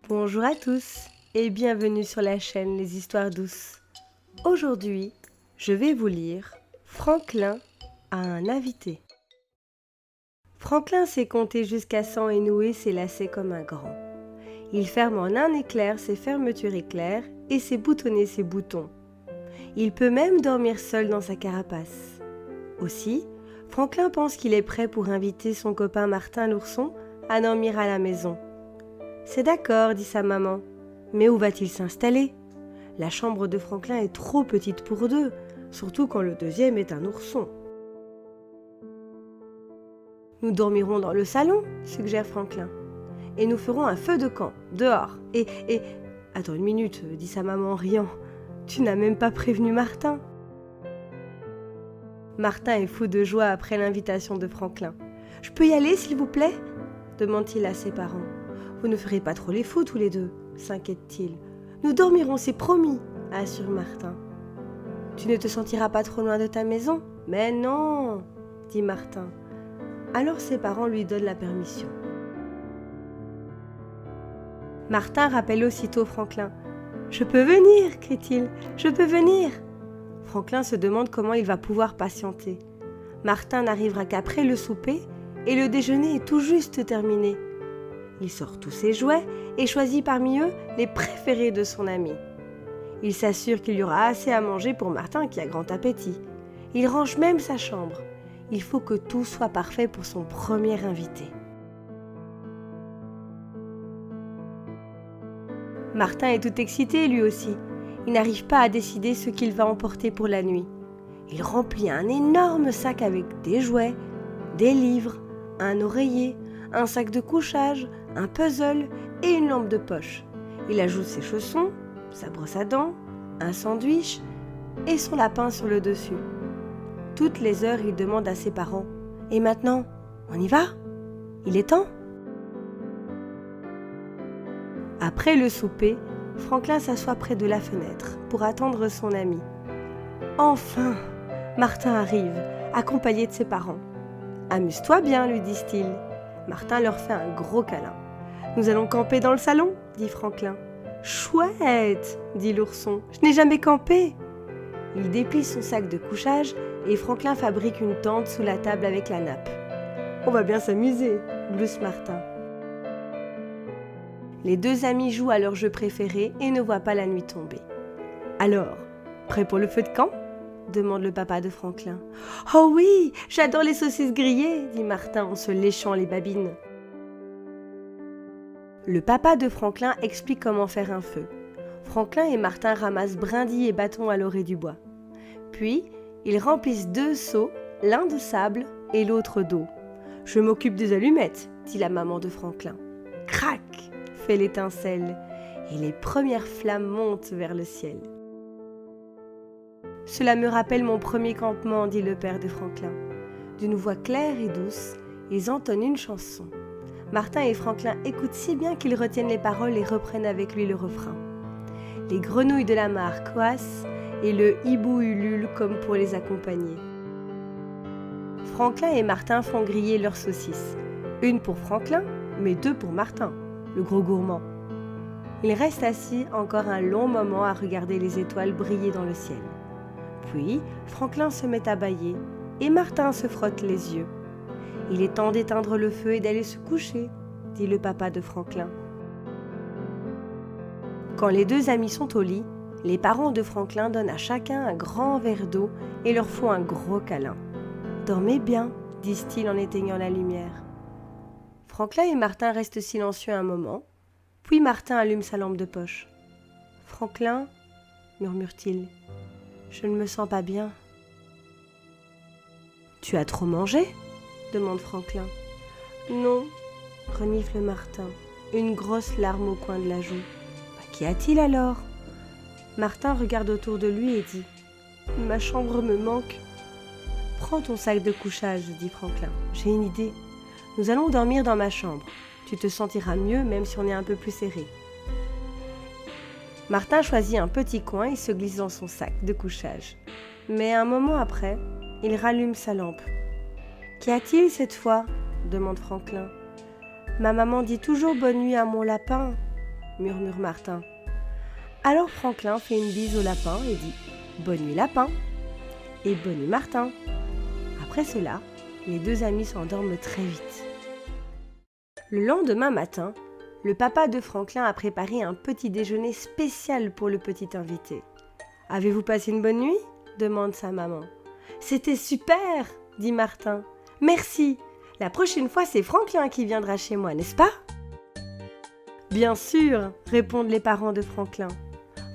Bonjour à tous et bienvenue sur la chaîne Les Histoires douces. Aujourd'hui, je vais vous lire Franklin a un invité. Franklin sait compter jusqu'à 100 et nouer ses lacets comme un grand. Il ferme en un éclair ses fermetures éclairs et sait boutonner ses boutons. Il peut même dormir seul dans sa carapace. Aussi, Franklin pense qu'il est prêt pour inviter son copain Martin l'ourson à dormir à la maison. C'est d'accord, dit sa maman. Mais où va-t-il s'installer ? La chambre de Franklin est trop petite pour deux, surtout quand le deuxième est un ourson. Nous dormirons dans le salon, suggère Franklin. Et nous ferons un feu de camp, dehors. Et... Attends une minute, dit sa maman en riant. Tu n'as même pas prévenu Martin. Martin est fou de joie après l'invitation de Franklin. Je peux y aller, s'il vous plaît ? Demande-t-il à ses parents. Vous ne ferez pas trop les fous tous les deux, s'inquiète-t-il. Nous dormirons, c'est promis, assure Martin. Tu ne te sentiras pas trop loin de ta maison ? Mais non, dit Martin. Alors ses parents lui donnent la permission. Martin rappelle aussitôt Franklin. Je peux venir, crie-t-il, je peux venir. Franklin se demande comment il va pouvoir patienter. Martin n'arrivera qu'après le souper et le déjeuner est tout juste terminé. Il sort tous ses jouets et choisit parmi eux les préférés de son ami. Il s'assure qu'il y aura assez à manger pour Martin qui a grand appétit. Il range même sa chambre. Il faut que tout soit parfait pour son premier invité. Martin est tout excité lui aussi. Il n'arrive pas à décider ce qu'il va emporter pour la nuit. Il remplit un énorme sac avec des jouets, des livres, un oreiller, un sac de couchage, un puzzle et une lampe de poche. Il ajoute ses chaussons, sa brosse à dents, un sandwich et son lapin sur le dessus. Toutes les heures, il demande à ses parents « Et maintenant, on y va ? Il est temps ?» Après le souper, Franklin s'assoit près de la fenêtre pour attendre son ami. Enfin, Martin arrive, accompagné de ses parents. « Amuse-toi bien, lui disent-ils. » Martin leur fait un gros câlin. « Nous allons camper dans le salon ?» dit Franklin. « Chouette !» dit l'ourson. « Je n'ai jamais campé !» Il déplie son sac de couchage et Franklin fabrique une tente sous la table avec la nappe. « On va bien s'amuser !» glousse Martin. Les deux amis jouent à leur jeu préféré et ne voient pas la nuit tomber. « Alors, prêt pour le feu de camp ?» demande le papa de Franklin. « Oh oui, j'adore les saucisses grillées !» dit Martin en se léchant les babines. Le papa de Franklin explique comment faire un feu. Franklin et Martin ramassent brindilles et bâtons à l'orée du bois. Puis, ils remplissent 2 seaux, l'un de sable et l'autre d'eau. « Je m'occupe des allumettes !» dit la maman de Franklin. Crac ! Fait l'étincelle et les premières flammes montent vers le ciel. « Cela me rappelle mon premier campement, dit le père de Franklin. D'une voix claire et douce, ils entonnent une chanson. Martin et Franklin écoutent si bien qu'ils retiennent les paroles et reprennent avec lui le refrain. Les grenouilles de la mare coassent et le hibou ulule comme pour les accompagner. Franklin et Martin font griller leurs saucisses. Une pour Franklin, mais 2 pour Martin, le gros gourmand. Ils restent assis encore un long moment à regarder les étoiles briller dans le ciel. Puis, Franklin se met à bâiller et Martin se frotte les yeux. « Il est temps d'éteindre le feu et d'aller se coucher », dit le papa de Franklin. Quand les deux amis sont au lit, les parents de Franklin donnent à chacun un grand verre d'eau et leur font un gros câlin. « Dormez bien », disent-ils en éteignant la lumière. Franklin et Martin restent silencieux un moment, puis Martin allume sa lampe de poche. « Franklin, » murmure-t-il, « je ne me sens pas bien. »« Tu as trop mangé ?» demande Franklin. « Non, » renifle Martin, une grosse larme au coin de la joue. « Qu'y a-t-il alors ?» Martin regarde autour de lui et dit « Ma chambre me manque. »« Prends ton sac de couchage, » dit Franklin. « J'ai une idée. Nous allons dormir dans ma chambre. Tu te sentiras mieux même si on est un peu plus serré. » Martin choisit un petit coin et se glisse dans son sac de couchage. Mais un moment après, il rallume sa lampe. « Qu'y a-t-il cette fois ?» demande Franklin. « Ma maman dit toujours bonne nuit à mon lapin. » murmure Martin. Alors Franklin fait une bise au lapin et dit « Bonne nuit lapin » et « Bonne nuit Martin ». Après cela, les deux amis s'endorment très vite. Le lendemain matin, le papa de Franklin a préparé un petit déjeuner spécial pour le petit invité. « Avez-vous passé une bonne nuit ?» demande sa maman. « C'était super !» dit Martin. « Merci. La prochaine fois, c'est Franklin qui viendra chez moi, n'est-ce pas ?» « Bien sûr !» répondent les parents de Franklin.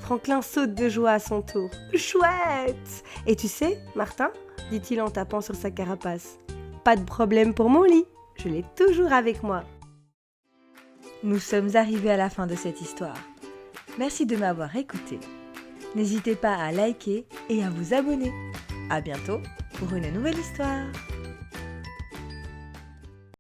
Franklin saute de joie à son tour. « Chouette ! Et tu sais, Martin, dit-il en tapant sur sa carapace, pas de problème pour mon lit, je l'ai toujours avec moi. » Nous sommes arrivés à la fin de cette histoire. Merci de m'avoir écouté. N'hésitez pas à liker et à vous abonner. À bientôt pour une nouvelle histoire.